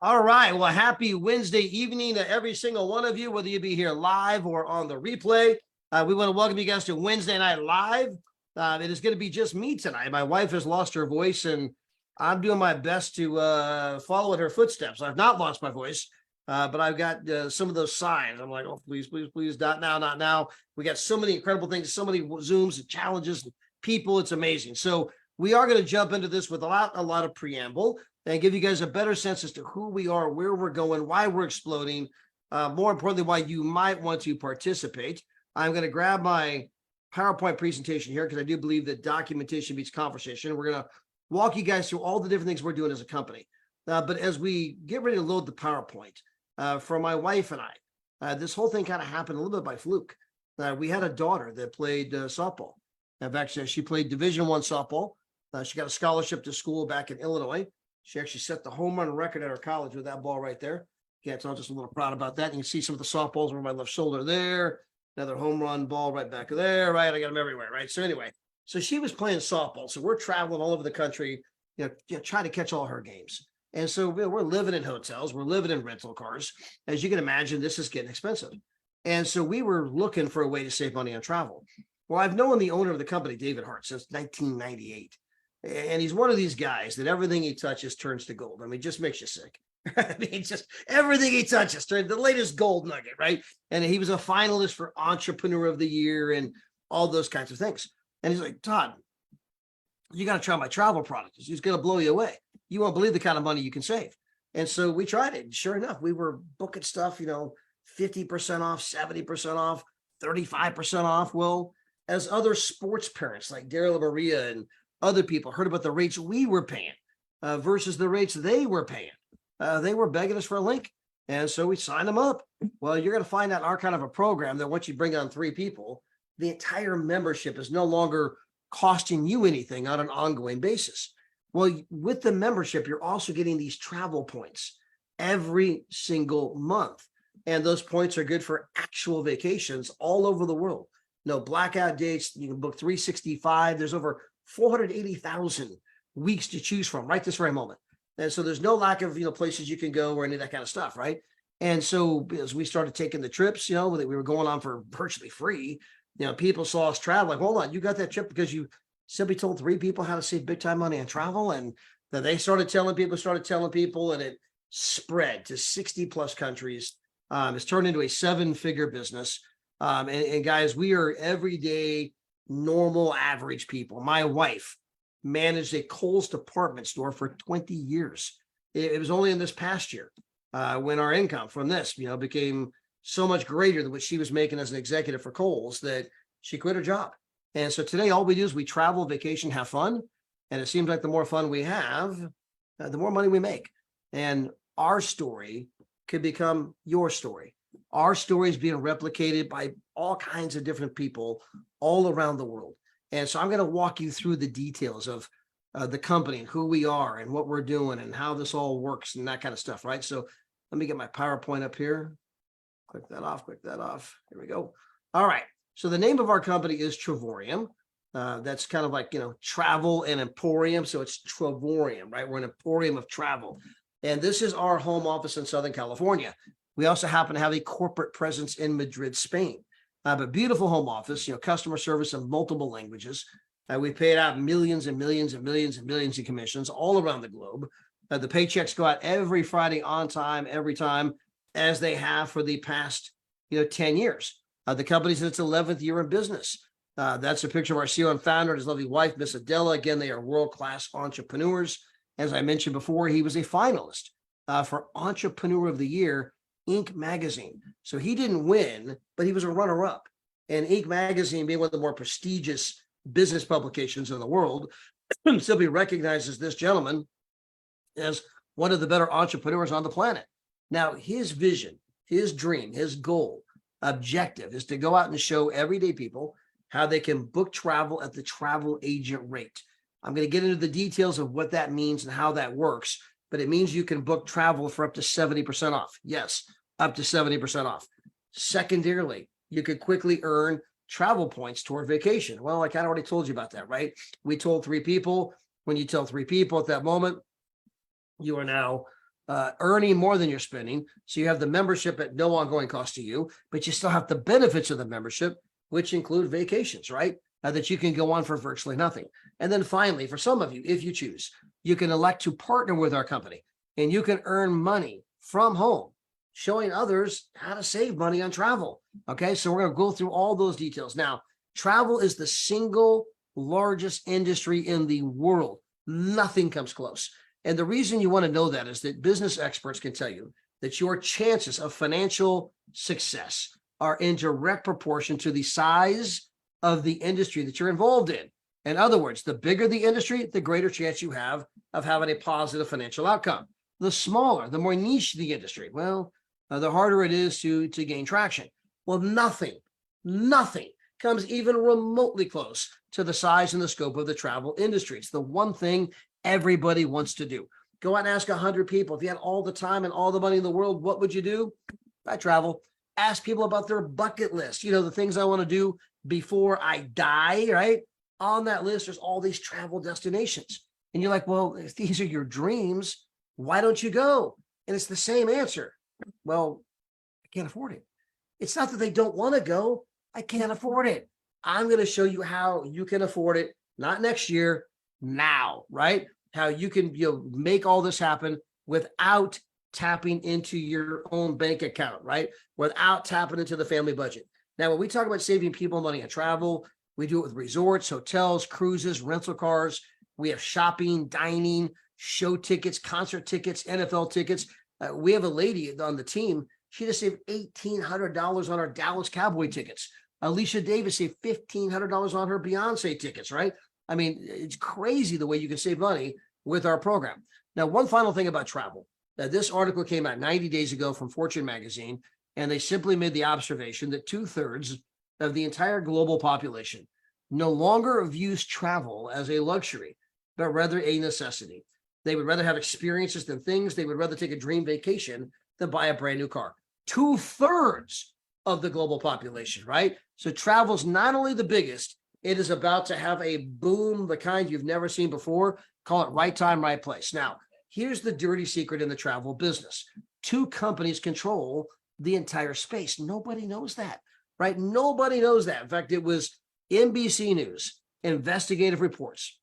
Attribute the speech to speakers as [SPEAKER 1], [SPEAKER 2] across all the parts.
[SPEAKER 1] All right. Well, happy Wednesday evening to every single one of you, whether you be here live or on the replay. We want to welcome you guys to Wednesday Night Live. It is going to be just me tonight. My wife has lost her voice, and I'm doing my best to follow in her footsteps. I've not lost my voice, but I've got some of those signs. I'm like, oh, please, please, please, not now, not now. We got so many incredible things, so many Zooms and challenges and people. It's amazing. So we are going to jump into this with a lot of preamble and give you guys a better sense as to who we are, where we're going, why we're exploding, more importantly, why you might want to participate. I'm going to grab my PowerPoint presentation here because I do believe that documentation beats conversation. We're going to walk you guys through all the different things we're doing as a company. But as we get ready to load the PowerPoint, for my wife and I, this whole thing kind of happened a little bit by fluke. We had a daughter that played softball. In fact, she played Division I softball. She got a scholarship to school back in Illinois. She actually set the home run record at her college with that ball right there. Yeah, so I'm just a little proud about that. You can see some of the softballs over my left shoulder there. Another home run ball right back there, right? I got them everywhere, right? So anyway, so she was playing softball. So we're traveling all over the country, trying to catch all her games. And so we're living in hotels. We're living in rental cars. As you can imagine, this is getting expensive. And so we were looking for a way to save money on travel. Well, I've known the owner of the company, David Hart, since 1998. And he's one of these guys that everything he touches turns to gold. I mean, just makes you sick. I mean, just everything he touches turns the latest gold nugget, right? And he was a finalist for Entrepreneur of the Year and all those kinds of things. And he's like, Todd, you got to try my travel product. It's going to blow you away. You won't believe the kind of money you can save. And so we tried it. Sure enough, we were booking stuff, 50% off, 70% off, 35% off. Well, as other sports parents like Daryl Maria and other people heard about the rates we were paying versus the rates they were paying, they were begging us for a link. And so we signed them up. Well, you're going to find out in our kind of a program that once you bring on 3 people, the entire membership is no longer costing you anything on an ongoing basis. Well, with the membership, you're also getting these travel points every single month. And those points are good for actual vacations all over the world. No blackout dates. You can book 365. There's over 480,000 weeks to choose from right this very moment. And so there's no lack of, places you can go or any of that kind of stuff, right? And so as we started taking the trips, that we were going on for virtually free, people saw us travel like, hold on, you got that trip because you simply told 3 people how to save big time money on travel. And then they started telling people, and it spread to 60 plus countries. It's turned into a 7-figure business. And guys, we are everyday, normal, average people. My wife managed a Kohl's department store for 20 years. It was only in this past year when our income from this, became so much greater than what she was making as an executive for Kohl's that she quit her job. And so today, all we do is we travel, vacation, have fun. And it seems like the more fun we have, the more money we make. And our story could become your story. Our story is being replicated by all kinds of different people all around the world. And so I'm going to walk you through the details of the company and who we are and what we're doing and how this all works and that kind of stuff, right? So let me get my PowerPoint up here. Click that off. Here we go. All right. So the name of our company is Travorium. That's kind of like, travel and emporium. So it's Travorium, right? We're an emporium of travel. And this is our home office in Southern California. We also happen to have a corporate presence in Madrid, Spain. But beautiful home office, customer service in multiple languages. We paid out millions and millions and millions and millions in commissions all around the globe. The paychecks go out every Friday on time, every time, as they have for the past 10 years. The company's in its 11th year in business. That's a picture of our CEO and founder and his lovely wife, Miss Adela. Again, they are world-class entrepreneurs. As I mentioned before, he was a finalist for Entrepreneur of the Year, Inc. magazine. So he didn't win, but he was a runner-up. And Inc. magazine, being one of the more prestigious business publications in the world, simply recognizes this gentleman as one of the better entrepreneurs on the planet. Now, his vision, his dream, his goal, objective is to go out and show everyday people how they can book travel at the travel agent rate. I'm going to get into the details of what that means and how that works, but it means you can book travel for up to 70% off. Yes, up to 70% off. Secondarily, you could quickly earn travel points toward vacation. Well, I kind of already told you about that, right? We told 3 people. When you tell 3 people at that moment, you are now earning more than you're spending. So you have the membership at no ongoing cost to you, but you still have the benefits of the membership, which include vacations, right? That you can go on for virtually nothing. And then finally, for some of you, if you choose, you can elect to partner with our company and you can earn money from home, showing others how to save money on travel. Okay, so we're going to go through all those details. Now, travel is the single largest industry in the world. Nothing comes close. And the reason you want to know that is that business experts can tell you that your chances of financial success are in direct proportion to the size of the industry that you're involved in. In other words, the bigger the industry, the greater chance you have of having a positive financial outcome. The smaller, the more niche the industry, well, the harder it is to gain traction. Well, nothing comes even remotely close to the size and the scope of the travel industry. It's the one thing everybody wants to do. Go out and ask 100 people. If you had all the time and all the money in the world, what would you do? I travel. Ask people about their bucket list. You know, the things I want to do before I die, right? On that list, there's all these travel destinations. And you're like, well, if these are your dreams, why don't you go? And it's the same answer. Well, I can't afford it. It's not that they don't want to go. I can't afford it. I'm going to show you how you can afford it, not next year, now, right? How you can make all this happen without tapping into your own bank account, right? Without tapping into the family budget. Now, when we talk about saving people money on travel, we do it with resorts, hotels, cruises, rental cars. We have shopping, dining, show tickets, concert tickets, NFL tickets. We have a lady on the team. She just saved $1,800 on our Dallas Cowboy tickets. Alicia Davis saved $1,500 on her Beyonce tickets, right? I mean, it's crazy the way you can save money with our program. Now, one final thing about travel. This article came out 90 days ago from Fortune magazine, and they simply made the observation that 2/3 of the entire global population no longer views travel as a luxury, but rather a necessity. They would rather have experiences than things. They would rather take a dream vacation than buy a brand new car. 2/3 of the global population, right? So travel's not only the biggest, it is about to have a boom, the kind you've never seen before. Call it right time, right place. Now, here's the dirty secret in the travel business. 2 companies control the entire space. Nobody knows that, right? Nobody knows that. In fact, it was NBC News, investigative reports.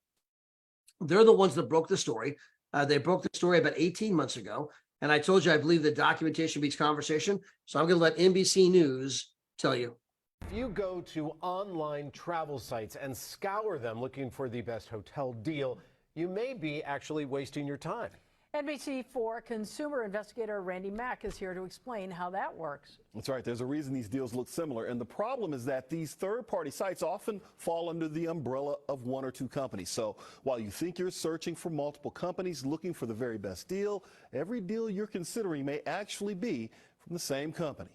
[SPEAKER 1] They're the ones that broke the story. They broke the story about 18 months ago. And I told you, I believe that documentation beats conversation. So I'm going to let NBC News tell you.
[SPEAKER 2] If you go to online travel sites and scour them looking for the best hotel deal, you may be actually wasting your time.
[SPEAKER 3] NBC4 consumer investigator Randy Mack is here to explain how that works.
[SPEAKER 4] That's right. There's a reason these deals look similar. And the problem is that these third-party sites often fall under the umbrella of 1 or 2 companies. So while you think you're searching for multiple companies looking for the very best deal, every deal you're considering may actually be from the same company.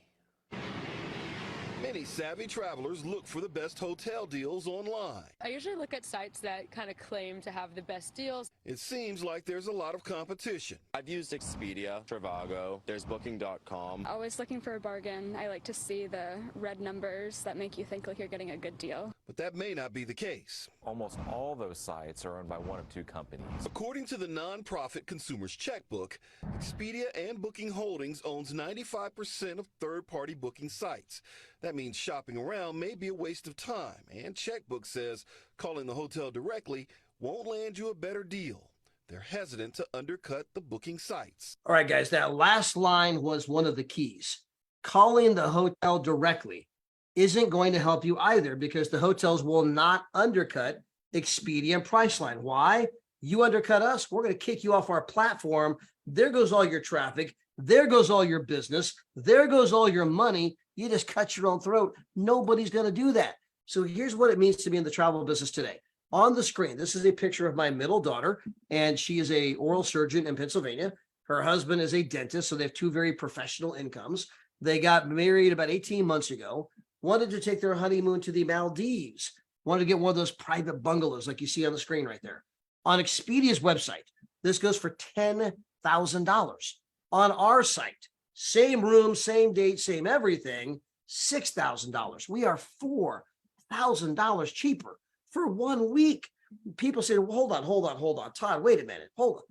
[SPEAKER 5] Many savvy travelers look for the best hotel deals online.
[SPEAKER 6] I usually look at sites that kind of claim to have the best deals.
[SPEAKER 5] It seems like there's a lot of competition.
[SPEAKER 7] I've used Expedia, Trivago, there's Booking.com.
[SPEAKER 6] Always looking for a bargain. I like to see the red numbers that make you think like you're getting a good deal.
[SPEAKER 5] But that may not be the case.
[SPEAKER 7] Almost all those sites are owned by 1 of 2 companies.
[SPEAKER 5] According to the nonprofit Consumer's Checkbook, Expedia and Booking Holdings owns 95% of third-party booking sites. That means shopping around may be a waste of time, and Checkbook says calling the hotel directly won't land you a better deal. They're hesitant to undercut the booking sites.
[SPEAKER 1] All right, guys, that last line was one of the keys. Calling the hotel directly isn't going to help you either, because the hotels will not undercut Expedia and Priceline. Why? You undercut us, we're going to kick you off our platform. There goes all your traffic. There goes all your business. There goes all your money. You just cut your own throat. Nobody's going to do that. So here's what it means to be in the travel business today. On the screen, this is a picture of my middle daughter, and she is a oral surgeon in Pennsylvania. Her husband is a dentist, so they have 2 very professional incomes. They got married about 18 months ago, wanted to take their honeymoon to the Maldives, wanted to get one of those private bungalows like you see on the screen right there. On Expedia's website, this goes for $10,000. On our site, same room, same date, same everything, $6,000. We are $4,000 cheaper for 1 week. People say, well, hold on. Todd, wait a minute. Hold on.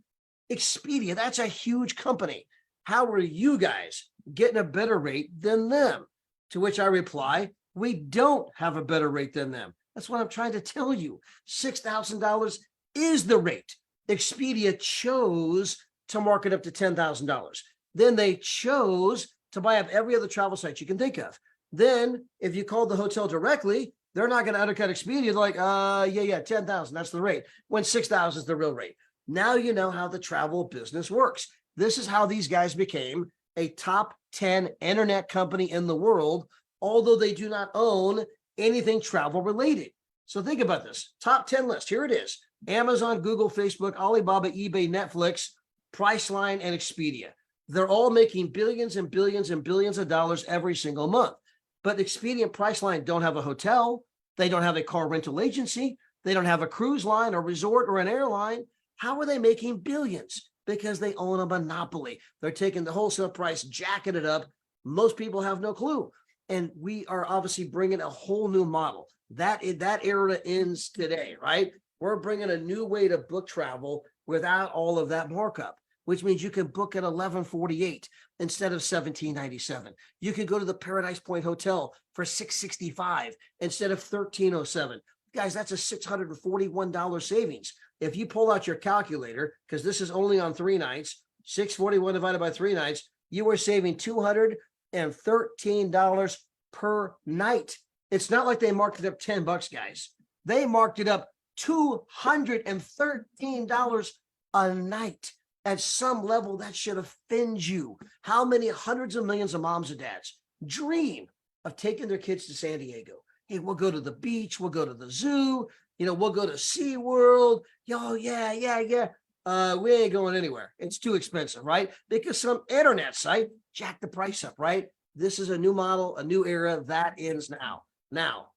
[SPEAKER 1] Expedia, that's a huge company. How are you guys getting a better rate than them? To which I reply, we don't have a better rate than them. That's what I'm trying to tell you. $6,000 is the rate. Expedia chose to mark it up to $10,000. Then they chose to buy up every other travel site you can think of. Then if you called the hotel directly, they're not going to undercut Expedia. They're like, yeah, 10,000, that's the rate. When 6,000 is the real rate. Now you know how the travel business works. This is how these guys became a top 10 internet company in the world, although they do not own anything travel related. So think about this. Top 10 list. Here it is. Amazon, Google, Facebook, Alibaba, eBay, Netflix, Priceline, and Expedia. They're all making billions and billions and billions of dollars every single month. But Expedia and Priceline don't have a hotel. They don't have a car rental agency. They don't have a cruise line or resort or an airline. How are they making billions? Because they own a monopoly. They're taking the wholesale price, jacking it up. Most people have no clue. And we are obviously bringing a whole new model. That era ends today, right? We're bringing a new way to book travel without all of that markup, which means you can book at $11.48 instead of $17.97. You can go to the Paradise Point Hotel for $665 instead of $13.07. Guys, that's a $641 savings. If you pull out your calculator, because this is only on 3 nights, 641 divided by 3 nights, you are saving $213 per night. It's not like they marked it up $10, guys. They marked it up $213 a night. At some level, that should offend you. How many hundreds of millions of moms and dads dream of taking their kids to San Diego? Hey, we'll go to the beach. We'll go to the zoo. We'll go to SeaWorld. Yo, yeah. We ain't going anywhere. It's too expensive, right? Because some internet site jacked the price up, right? This is a new model, a new era that ends now. Now,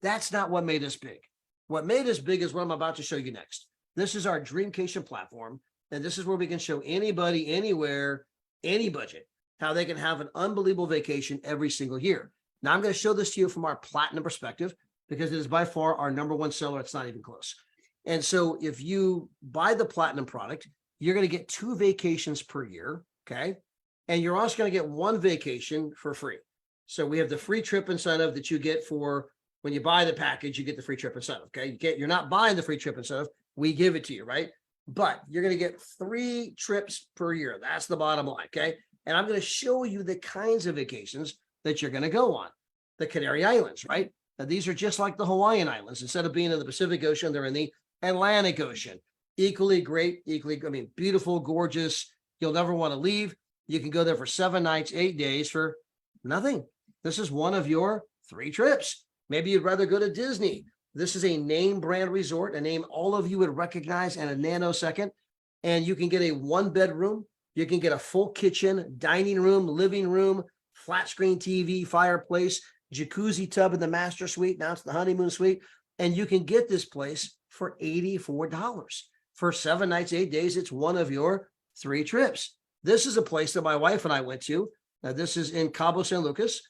[SPEAKER 1] that's not what made us big. What made us big is what I'm about to show you next. This is our Dreamcation platform. And this is where we can show anybody, anywhere, any budget, how they can have an unbelievable vacation every single year. Now, I'm going to show this to you from our platinum perspective because it is by far our #1 seller. It's not even close. And so if you buy the platinum product, you're going to get 2 vacations per year, okay? And you're also going to get 1 vacation for free. So we have the free trip incentive that you get for when you buy the package, you get the free trip incentive, okay? You're not buying the free trip incentive. We give it to you, right? But you're going to get 3 trips per year. That's the bottom line, okay? And I'm going to show you the kinds of vacations that you're going to go on. The Canary Islands, right? Now, these are just like the Hawaiian Islands. Instead of being in the Pacific Ocean, they're in the Atlantic Ocean. Equally great, beautiful, gorgeous. You'll never want to leave. You can go there for 7 nights, 8 days for nothing. This is one of your 3 trips. Maybe you'd rather go to Disney. This is a name brand resort, a name all of you would recognize in a nanosecond. And you can get a 1-bedroom. You can get a full kitchen, dining room, living room, flat screen TV, fireplace, jacuzzi tub in the master suite. Now it's the honeymoon suite. And you can get this place for $84. For 7 nights, 8 days, it's one of your 3 trips. This is a place that my wife and I went to. Now, this is in Cabo San Lucas.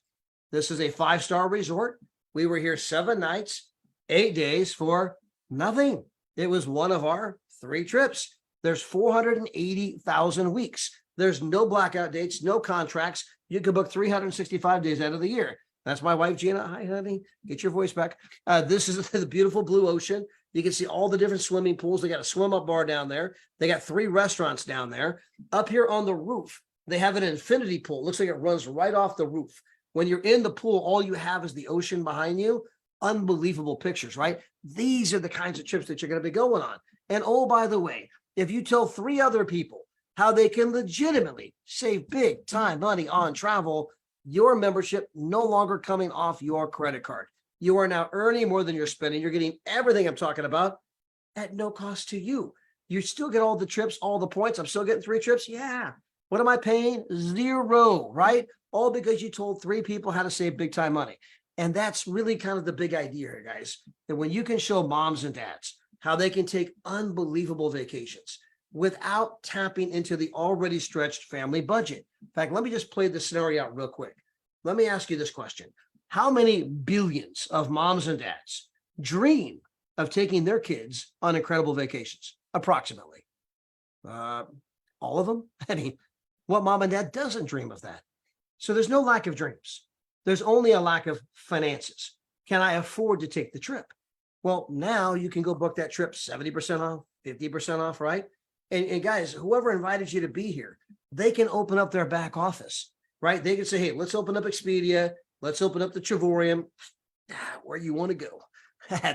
[SPEAKER 1] This is a 5-star resort. We were here 7 nights, 8 days for nothing. It was one of our 3 trips. There's 480,000 weeks. There's no blackout dates, no contracts. You can book 365 days out of the year. That's my wife, Gina. Hi, honey. Get your voice back. This is the beautiful blue ocean. You can see all the different swimming pools. They got a swim up bar down there. They got 3 restaurants down there. Up here on the roof, they have an infinity pool. It looks like it runs right off the roof. When you're in the pool, all you have is the ocean behind you. Unbelievable pictures, right? These are the kinds of trips that you're going to be going on. And oh, by the way, if you tell 3 other people how they can legitimately save big time money on travel, your membership no longer coming off your credit card. You are now earning more than you're spending. You're getting everything I'm talking about at no cost to you. You still get all the trips, all the points. I'm still getting 3 trips. Yeah. What am I paying? 0, right? All because you told 3 people how to save big time money. And that's really kind of the big idea here, guys, that when you can show moms and dads how they can take unbelievable vacations without tapping into the already stretched family budget. In fact, let me just play the scenario out real quick. Let me ask you this question. How many billions of moms and dads dream of taking their kids on incredible vacations? Approximately. All of them. I mean, what mom and dad doesn't dream of that? So there's no lack of dreams. There's only a lack of finances. Can I afford to take the trip? Well, now you can go book that trip 70% off, 50% off, right? And guys, whoever invited you to be here, they can open up their back office, right? They can say, hey, let's open up Expedia. Let's open up the Travorium. Where you want to go.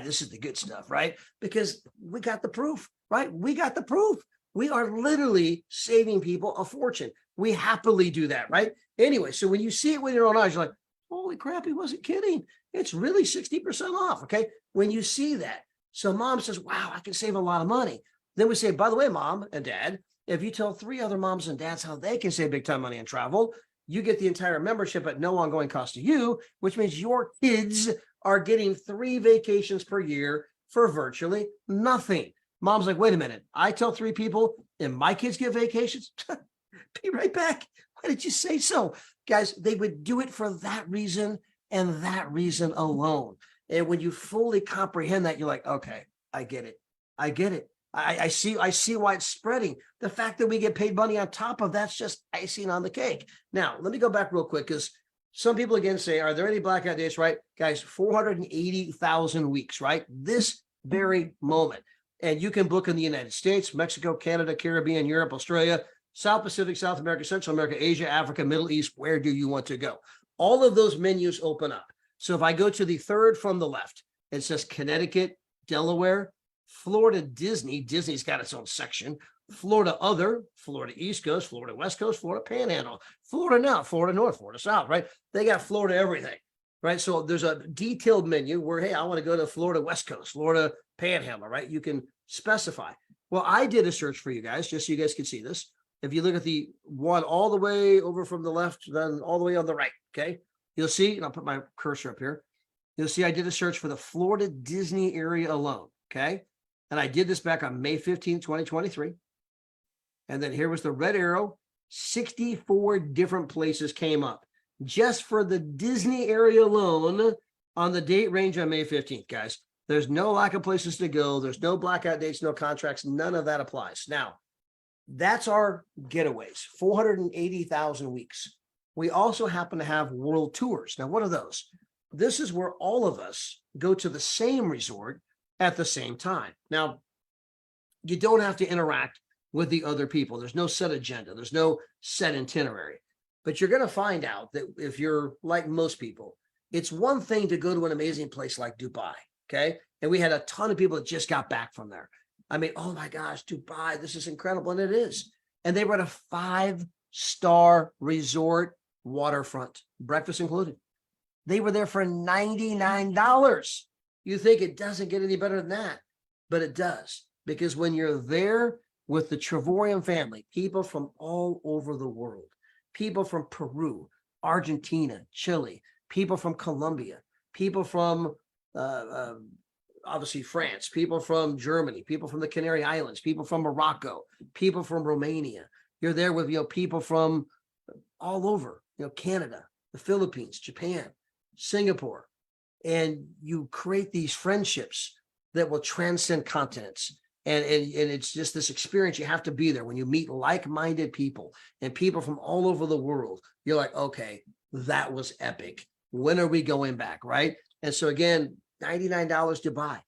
[SPEAKER 1] This is the good stuff, right? Because we got the proof, right? We got the proof. We are literally saving people a fortune. We happily do that, right? Anyway, so when you see it with your own eyes, you're like, holy crap, he wasn't kidding. It's really 60% off, okay? When you see that, so mom says, wow, I can save a lot of money. Then we say, by the way, mom and dad, if you tell 3 other moms and dads how they can save big time money on travel, you get the entire membership at no ongoing cost to you, which means your kids are getting 3 vacations per year for virtually nothing. Mom's like, wait a minute. I tell 3 people and my kids get vacations? Be right back. Why did you say so? Guys, they would do it for that reason and that reason alone. And when you fully comprehend that, you're like, okay, I get it. I get it. I see why it's spreading. The fact that we get paid money on top of that's just icing on the cake. Now, let me go back real quick because some people again say, are there any blackout dates, right? Guys, 480,000 weeks, right? This very moment. And you can book in the United States, Mexico, Canada, Caribbean, Europe, Australia, South Pacific, South America, Central America, Asia, Africa, Middle East. Where do you want to go? All of those menus open up. So if I go to the third from the left, it says Connecticut, Delaware, Florida Disney. Disney's got its own section. Florida Other, Florida East Coast, Florida West Coast, Florida Panhandle, Florida Now, Florida North, Florida South, right? They got Florida everything, right? So there's a detailed menu where, hey, I want to go to Florida West Coast, Florida Panhandle, right? You can specify. Well, I did a search for you guys, just so you guys can see this. If you look at the one all the way over from the left, then all the way on the right, okay? You'll see, and I'll put my cursor up here. You'll see I did a search for the Florida Disney area alone, okay? And I did this back on May 15, 2023. And then here was the red arrow. 64 different places came up just for the Disney area alone on the date range on May 15th, guys. There's no lack of places to go. There's no blackout dates, no contracts. None of that applies. Now, that's our getaways, 480,000 weeks. We also happen to have world tours. Now, what are those? This is where all of us go to the same resort at the same time. Now, you don't have to interact with the other people. There's no set agenda. There's no set itinerary. But you're going to find out that if you're like most people, it's one thing to go to an amazing place like Dubai, okay? And we had a ton of people that just got back from there. I mean, oh my gosh, Dubai, this is incredible. And it is. And they were at a 5-star resort, waterfront, breakfast included. They were there for $99. You think it doesn't get any better than that, but it does. Because when you're there with the Travorium family, people from all over the world, people from Peru, Argentina, Chile, people from Colombia, people from obviously France, people from Germany, people from the Canary Islands, people from Morocco, people from Romania. You're there with, people from all over, Canada, the Philippines, Japan, Singapore, and you create these friendships that will transcend continents. And it's just this experience. You have to be there when you meet like-minded people and people from all over the world. You're like, okay, that was epic. When are we going back, right? And so again, $99 Dubai.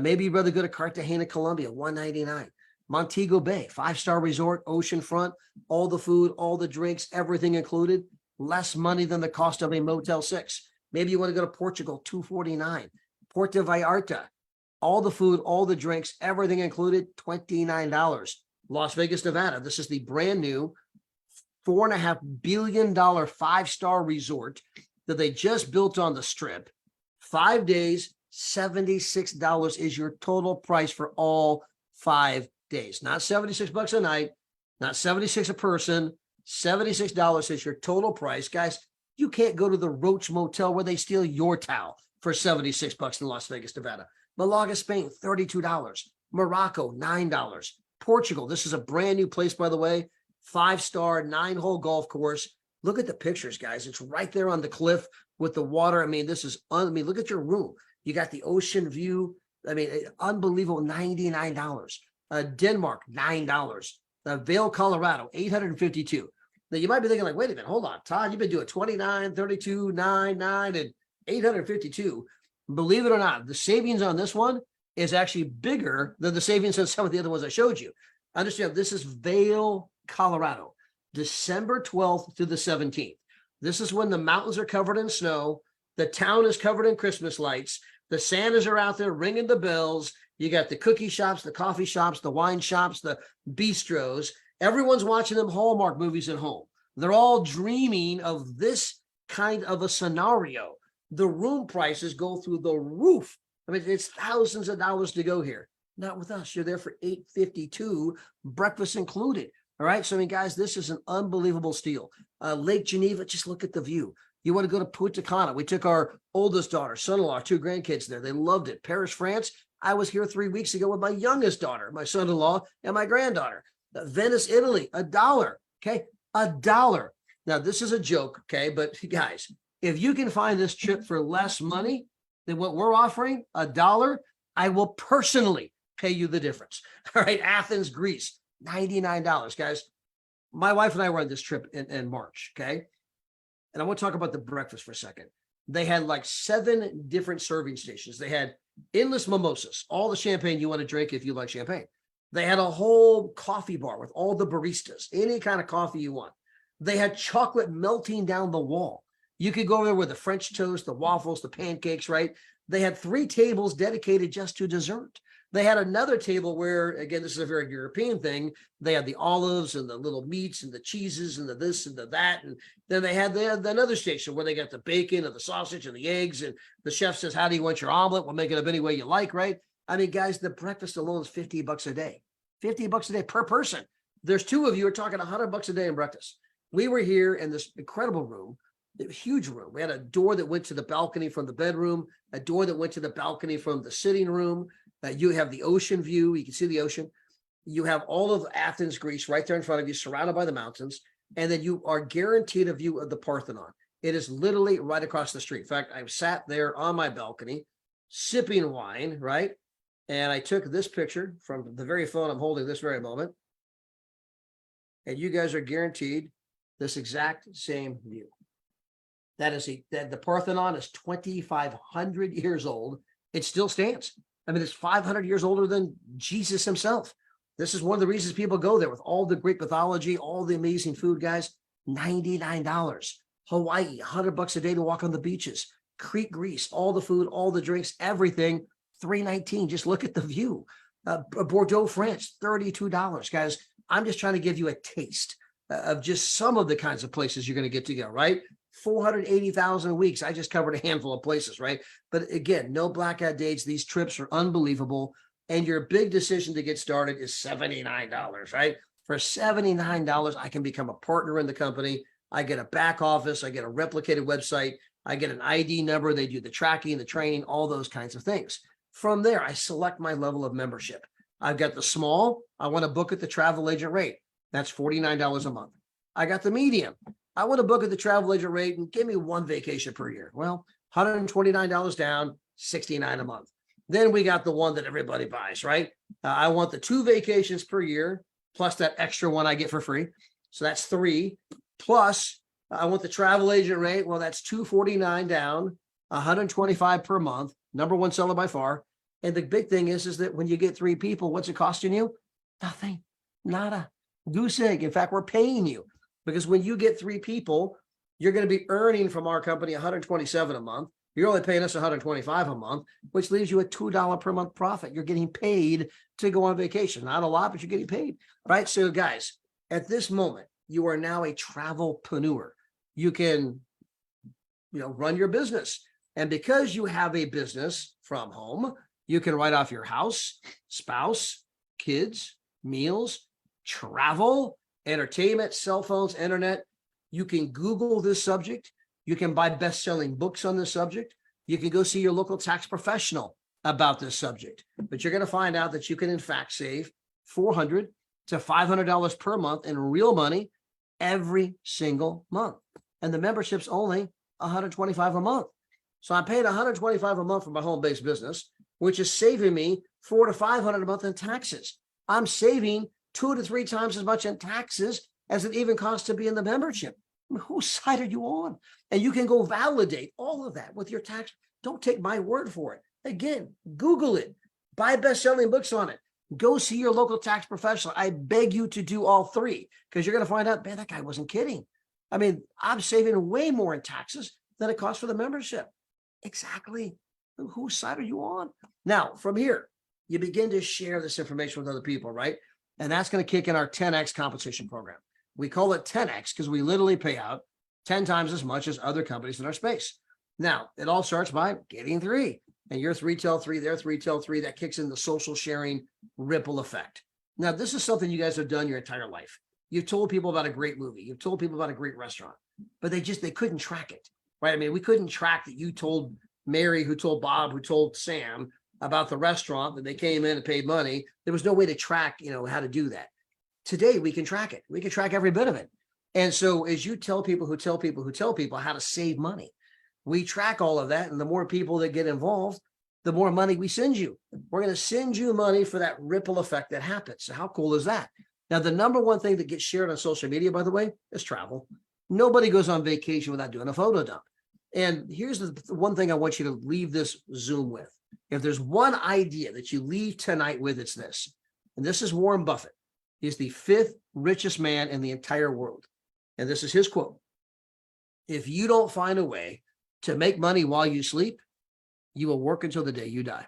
[SPEAKER 1] Maybe you'd rather go to Cartagena, Colombia, $199. Montego Bay, 5-star resort, oceanfront, all the food, all the drinks, everything included. Less money than the cost of a Motel 6. Maybe you want to go to Portugal, $249. Puerto Vallarta, all the food, all the drinks, everything included, $29. Las Vegas, Nevada. This is the brand new $4.5 billion 5-star resort that they just built on the Strip. 5 days, $76 is your total price for all 5 days. Not $76 a night, not $76 a person. $76 is your total price. Guys, you can't go to the Roach Motel where they steal your towel for $76 in Las Vegas, Nevada. Malaga, Spain, $32. Morocco, $9. Portugal, this is a brand new place, by the way. 5-star, 9-hole golf course. Look at the pictures, guys. It's right there on the cliff with the water. I mean, look at your room. You got the ocean view. I mean, unbelievable, $99. Denmark, $9. Vail, Colorado, 852. Now you might be thinking like, wait a minute, hold on, Todd, you've been doing 29, 32, 9, 9, and 852. Believe it or not, the savings on this one is actually bigger than the savings on some of the other ones I showed you. Understand, this is Vail, Colorado, December 12th to the 17th. This is when the mountains are covered in snow. The town is covered in Christmas lights. The Santas are out there ringing the bells. You got the cookie shops, the coffee shops, the wine shops, the bistros. Everyone's watching them Hallmark movies at home. They're all dreaming of this kind of a scenario. The room prices go through the roof. I mean, it's thousands of dollars to go here. Not with us. You're there for $852, breakfast included. All right. So, I mean, guys, this is an unbelievable steal. Lake Geneva, just look at the view. You want to go to Punta Cana. We took our oldest daughter, son-in-law, 2 grandkids there. They loved it. Paris, France. I was here 3 weeks ago with my youngest daughter, my son-in-law, and my granddaughter. Venice, Italy, $1. Okay. $1. Now, this is a joke. Okay. But guys, if you can find this trip for less money than what we're offering, $1, I will personally pay you the difference. All right. Athens, Greece, $99. Guys, my wife and I were on this trip in March. Okay. And I want to talk about the breakfast for a second. They had like 7 different serving stations. They had endless mimosas, all the champagne you want to drink if you like champagne. They had a whole coffee bar with all the baristas, any kind of coffee you want. They had chocolate melting down the wall. You could go over there with the French toast, the waffles, the pancakes, right? They had 3 tables dedicated just to dessert. They had another table where, again, this is a very European thing. They had the olives and the little meats and the cheeses and the this and the that. And then they had another station where they got the bacon and the sausage and the eggs. And the chef says, how do you want your omelet? We'll make it up any way you like, right? I mean, guys, the breakfast alone is $50 a day. $50 a day per person. There's 2 of you are talking $100 a day in breakfast. We were here in this incredible room, a huge room. We had a door that went to the balcony from the bedroom, a door that went to the balcony from the sitting room. You have the ocean view. You can see the ocean. You have all of Athens, Greece right there in front of you, surrounded by the mountains. And then you are guaranteed a view of the Parthenon. It is literally right across the street. In fact, I sat there on my balcony sipping wine, right? And I took this picture from the very phone I'm holding this very moment. And you guys are guaranteed this exact same view. That is the Parthenon is 2,500 years old. It still stands. I mean, it's 500 years older than Jesus himself. This is one of the reasons people go there with all the Greek mythology, all the amazing food, guys. $99. Hawaii, $100 a day to walk on the beaches. Crete, Greece, all the food, all the drinks, everything. $319. Just look at the view. Bordeaux, France, $32. Guys, I'm just trying to give you a taste of just some of the kinds of places you're going to get to go, right? 480,000 weeks. I just covered a handful of places, right? But again, no blackout dates. These trips are unbelievable. And your big decision to get started is $79, right? For $79, I can become a partner in the company. I get a back office. I get a replicated website. I get an ID number. They do the tracking, the training, all those kinds of things. From there, I select my level of membership. I've got the small. I want to book at the travel agent rate. That's $49 a month. I got the medium. I want to book at the travel agent rate and give me 1 vacation per year. Well, $129 down, $69 a month. Then we got the one that everybody buys, right? I want the 2 vacations per year, plus that extra one I get for free. So that's 3. Plus, I want the travel agent rate. Well, that's $249 down, $125 per month. Number 1 seller by far. And the big thing is that when you get 3 people, what's it costing you? Nothing. Nada. Goose egg. In fact, we're paying you. Because when you get 3 people, you're going to be earning from our company $127 a month. You're only paying us $125 a month, which leaves you a $2 per month profit. You're getting paid to go on vacation. Not a lot, but you're getting paid, right? So guys, at this moment, you are now a travelpreneur. You can, run your business. And because you have a business from home, you can write off your house, spouse, kids, meals, travel, entertainment, cell phones, internet. You can Google this subject. You can buy best-selling books on this subject. You can go see your local tax professional about this subject. But you're going to find out that you can, in fact, save $400 to $500 per month in real money every single month. And the membership's only $125 a month. So I'm paying $125 a month for my home-based business, which is saving me $400 to $500 a month in taxes. I'm saving 2 to 3 times as much in taxes as it even costs to be in the membership. I mean, whose side are you on? And you can go validate all of that with your tax. Don't take my word for it. Again, Google it, buy best-selling books on it. Go see your local tax professional. I beg you to do all 3, because you're going to find out, man, that guy wasn't kidding. I mean, I'm saving way more in taxes than it costs for the membership. Exactly. Whose side are you on? Now, from here, you begin to share this information with other people, right? And that's going to kick in our 10X compensation program. We call it 10X because we literally pay out 10 times as much as other companies in our space. Now, it all starts by getting 3. And your 3 tell 3, their 3 tell 3. That kicks in the social sharing ripple effect. Now, this is something you guys have done your entire life. You've told people about a great movie. You've told people about a great restaurant, but they couldn't track it, right? I mean, we couldn't track that you told Mary, who told Bob, who told Sam about the restaurant, that they came in and paid money. There was no way to track, how to do that. Today, we can track it. We can track every bit of it. And so as you tell people who tell people who tell people how to save money, we track all of that. And the more people that get involved, the more money we send you. We're going to send you money for that ripple effect that happens. So how cool is that? Now, the number one thing that gets shared on social media, by the way, is travel. Nobody goes on vacation without doing a photo dump. And here's the one thing I want you to leave this Zoom with. If there's one idea that you leave tonight with, it's this. And this is Warren Buffett. He's the 5th richest man in the entire world. And this is his quote. If you don't find a way to make money while you sleep, you will work until the day you die.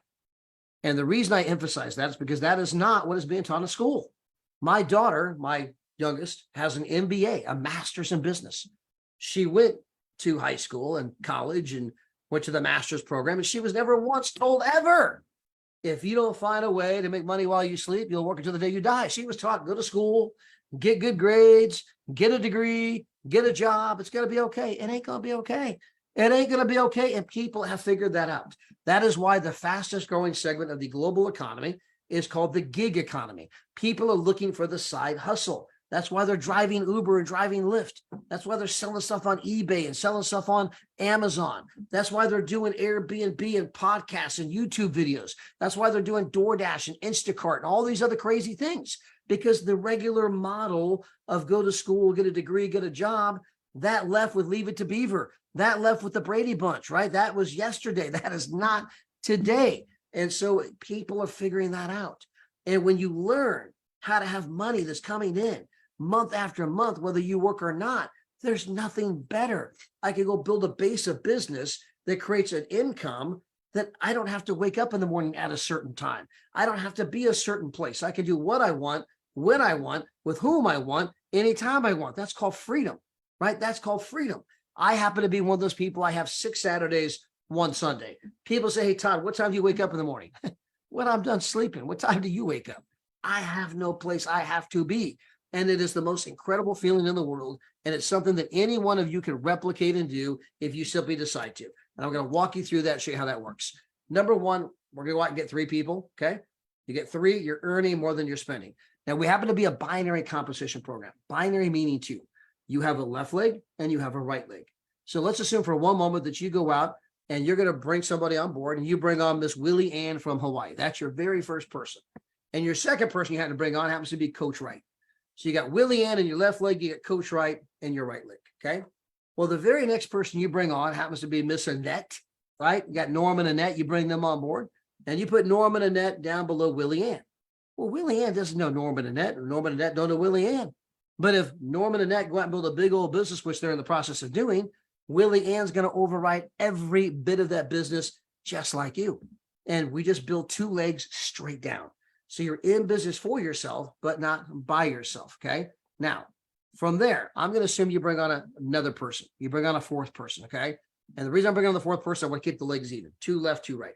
[SPEAKER 1] And the reason I emphasize that is because that is not what is being taught in school. My daughter, my youngest, has an MBA, a master's in business. She went to high school and college and went to the master's program, and she was never once told ever, if you don't find a way to make money while you sleep, you'll work until the day you die. She was taught, go to school, get good grades, get a degree, get a job. It's going to be okay. It ain't going to be okay. It ain't going to be okay. And people have figured that out. That is why the fastest growing segment of the global economy is called the gig economy. People are looking for the side hustle. That's why they're driving Uber and driving Lyft. That's why they're selling stuff on eBay and selling stuff on Amazon. That's why they're doing Airbnb and podcasts and YouTube videos. That's why they're doing DoorDash and Instacart and all these other crazy things, because the regular model of go to school, get a degree, get a job, that left with Leave It to Beaver. That left with the Brady Bunch, right? That was yesterday. That is not today. And so people are figuring that out. And when you learn how to have money that's coming in month after month, whether you work or not, there's nothing better. I can go build a base of business that creates an income that I don't have to wake up in the morning at a certain time. I don't have to be a certain place. I can do what I want, when I want, with whom I want, anytime I want. That's called freedom, right? That's called freedom. I happen to be one of those people. I have 6 Saturdays, 1 Sunday. People say, hey, Todd, what time do you wake up in the morning? When I'm done sleeping. What time do you wake up? I have no place I have to be. And it is the most incredible feeling in the world. And it's something that any one of you can replicate and do if you simply decide to. And I'm going to walk you through that, show you how that works. Number one, we're going to go out and get 3 people. Okay. You get 3, you're earning more than you're spending. Now, we happen to be a binary compensation program. Binary meaning 2. You have a left leg and you have a right leg. So let's assume for one moment that you go out and you're going to bring somebody on board, and you bring on Miss Willie Ann from Hawaii. That's your very first person. And your second person you had to bring on happens to be Coach Wright. So you got Willie Ann in your left leg, you got Coach Wright in your right leg. Okay. Well, the very next person you bring on happens to be Miss Annette, right? You got Norm and Annette, you bring them on board, and you put Norm and Annette down below Willie Ann. Well, Willie Ann doesn't know Norm and Annette, and Norm and Annette don't know Willie Ann. But if Norm and Annette go out and build a big old business, which they're in the process of doing, Willie Ann's going to override every bit of that business just like you. And we just build 2 legs straight down. So you're in business for yourself, but not by yourself. Okay. Now, from there, I'm going to assume you bring on another person. You bring on a 4th person. Okay. And the reason I'm bringing on the 4th person, I want to keep the legs even. 2 left, 2 right.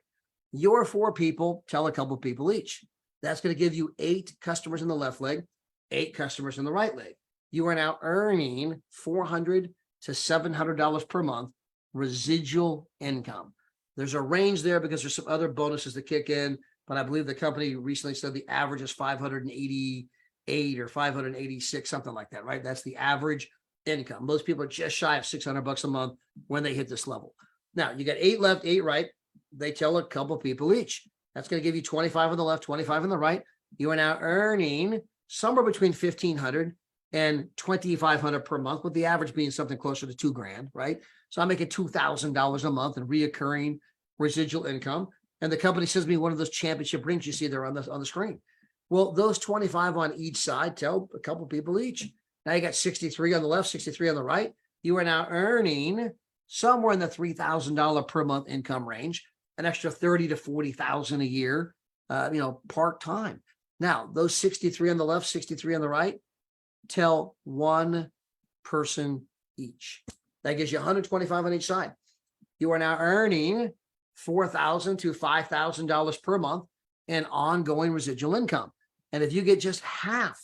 [SPEAKER 1] Your 4 people tell a couple people each. That's going to give you 8 customers in the left leg, 8 customers in the right leg. You are now earning $400 to $700 per month residual income. There's a range there because there's some other bonuses that kick in, but I believe the company recently said the average is 588 or 586, something like that, right? That's the average income. Most people are just shy of $600 a month when they hit this level. Now you got 8 left, 8 right. They tell a couple people each. That's going to give you 25 on the left, 25 on the right. You are now earning somewhere between 1,500 and 2,500 per month, with the average being something closer to $2,000, right? So I'm making $2,000 a month in reoccurring residual income. And the company sends me one of those championship rings you see there on the screen. Well, those 25 on each side tell a couple people each. Now you got 63 on the left, 63 on the right. You are now earning somewhere in the $3,000 per month income range, an extra 30 to 40,000 a year, part-time. Now, those 63 on the left, 63 on the right, tell one person each. That gives you 125 on each side. You are now earning $4,000 to $5,000 per month in ongoing residual income. And if you get just half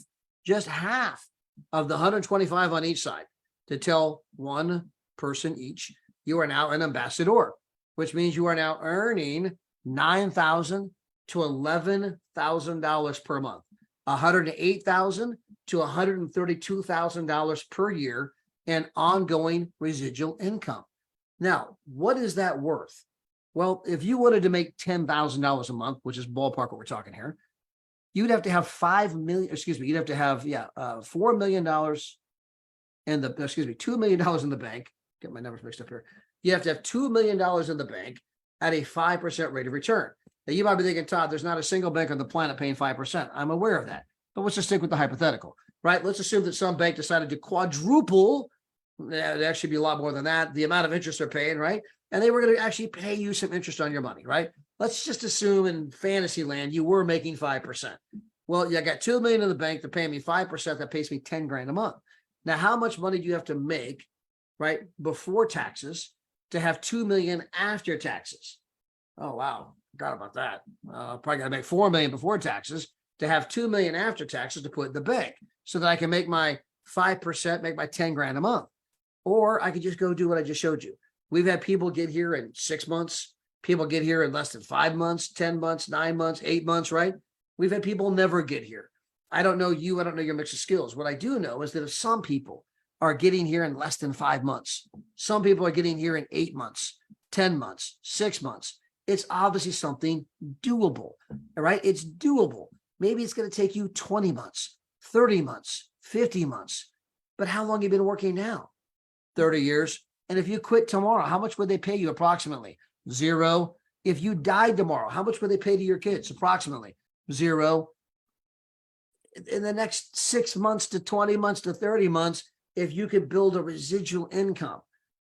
[SPEAKER 1] of the 125 on each side to tell one person each, you are now an ambassador, which means you are now earning $9,000 to $11,000 per month, $108,000 to $132,000 per year in ongoing residual income. Now, what is that worth? Well, if you wanted to make $10,000 a month, which is ballpark what we're talking here, you'd have to have $4 million $2 million in the bank. Get my numbers mixed up here. You have to have $2 million in the bank at a 5% rate of return. Now you might be thinking, Todd, there's not a single bank on the planet paying 5%. I'm aware of that, but let's just stick with the hypothetical, right? Let's assume that some bank decided to quadruple, it'd actually be a lot more than that, the amount of interest they're paying, right? And they were going to actually pay you some interest on your money, right? Let's just assume in fantasy land, you were making 5%. Well, you got $2 million in the bank to pay me 5%. That pays me 10 grand a month. Now, how much money do you have to make, right, before taxes to have 2 million after taxes? Oh, wow. Forgot about that. Probably got to make 4 million before taxes to have 2 million after taxes to put in the bank so that I can make my 5%, make my 10 grand a month. Or I could just go do what I just showed you. We've had people get here in 6 months. People get here in less than 5 months, 10 months, 9 months, 8 months, right? We've had people never get here. I don't know you. I don't know your mix of skills. What I do know is that if some people are getting here in less than 5 months, some people are getting here in 8 months, 10 months, 6 months, it's obviously something doable, all right? It's doable. Maybe it's going to take you 20 months, 30 months, 50 months. But how long have you been working now? 30 years. And if you quit tomorrow, how much would they pay you approximately? 0. If you died tomorrow, how much would they pay to your kids? Approximately 0. In the next 6 months to 20 months to 30 months, if you could build a residual income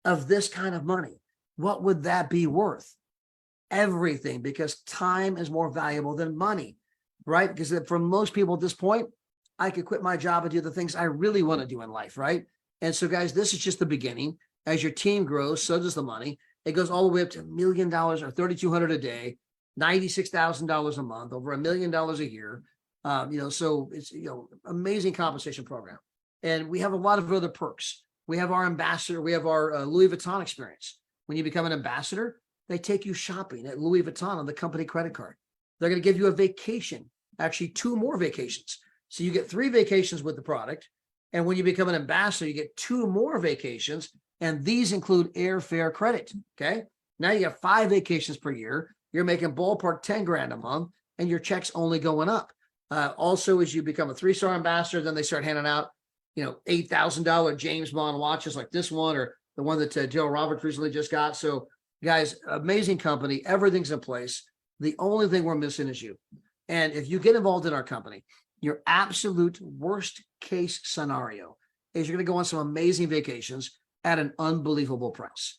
[SPEAKER 1] of this kind of money, what would that be worth? Everything, because time is more valuable than money, right? Because for most people at this point, I could quit my job and do the things I really want to do in life, right? And so, guys, this is just the beginning. As your team grows, so does the money. It goes all the way up to $1 million or $3,200 a day, $96,000 a month, over $1 million a year. So it's, amazing compensation program. And we have a lot of other perks. We have our ambassador. We have our Louis Vuitton experience. When you become an ambassador, they take you shopping at Louis Vuitton on the company credit card. They're going to give you a vacation, actually 2 more vacations. So you get 3 vacations with the product. And when you become an ambassador, you get 2 more vacations. And these include airfare credit. Okay. Now you have 5 vacations per year. You're making ballpark 10 grand a month, and your check's only going up. Also, as you become a 3-star ambassador, then they start handing out, $8,000 James Bond watches like this one, or the one that Joe Roberts recently just got. So guys, amazing company. Everything's in place. The only thing we're missing is you. And if you get involved in our company, your absolute worst case scenario is you're going to go on some amazing vacations at an unbelievable price.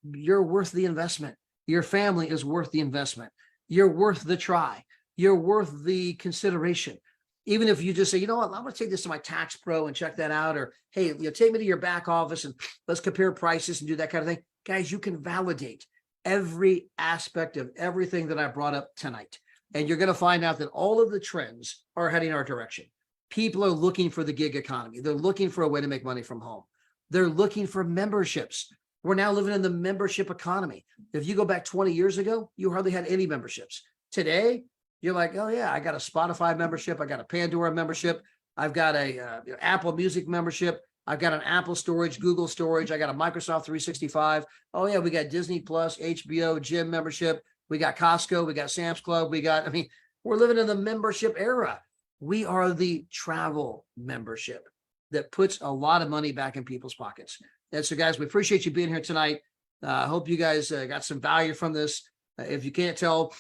[SPEAKER 1] You're worth the investment. Your family is worth the investment. You're worth the try. You're worth the consideration. Even if you just say, you know what, I'm going to take this to my tax pro and check that out. Or, hey, take me to your back office and let's compare prices and do that kind of thing. Guys, you can validate every aspect of everything that I brought up tonight. And you're going to find out that all of the trends are heading our direction. People are looking for the gig economy. They're looking for a way to make money from home. They're looking for memberships. We're now living in the membership economy. If you go back 20 years ago, you hardly had any memberships. Today, you're like, oh yeah, I got a Spotify membership. I got a Pandora membership. I've got a Apple Music membership. I've got an Apple storage, Google storage. I got a Microsoft 365. Oh yeah, we got Disney Plus, HBO, gym membership. We got Costco. We got Sam's Club. We're living in the membership era. We are the travel membership that puts a lot of money back in people's pockets. And so, guys, we appreciate you being here tonight. I hope you guys got some value from this. If you can't tell,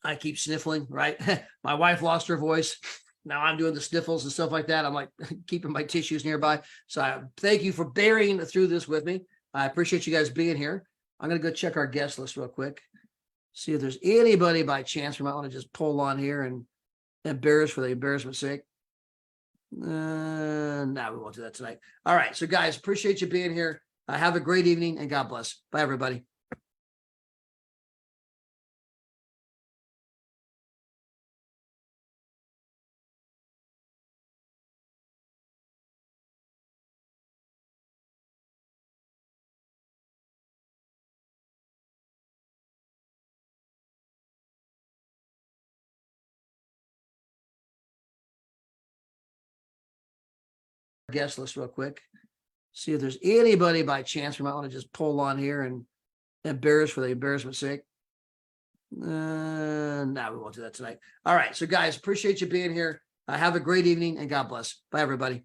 [SPEAKER 1] I keep sniffling, right? My wife lost her voice. Now I'm doing the sniffles and stuff like that. I'm like keeping my tissues nearby. So I thank you for bearing through this with me. I appreciate you guys being here. I'm going to go check our guest list real quick. See if there's anybody by chance we might want to just pull on here and embarrass for the embarrassment's sake. No, we won't do that tonight. All right. So guys, appreciate you being here. Have a great evening and God bless. Bye, everybody. Guest list real quick. See if there's anybody by chance we might want to just pull on here and embarrass for the embarrassment's sake. No, we won't do that tonight. All right. So guys, appreciate you being here. Have a great evening and God bless. Bye, everybody.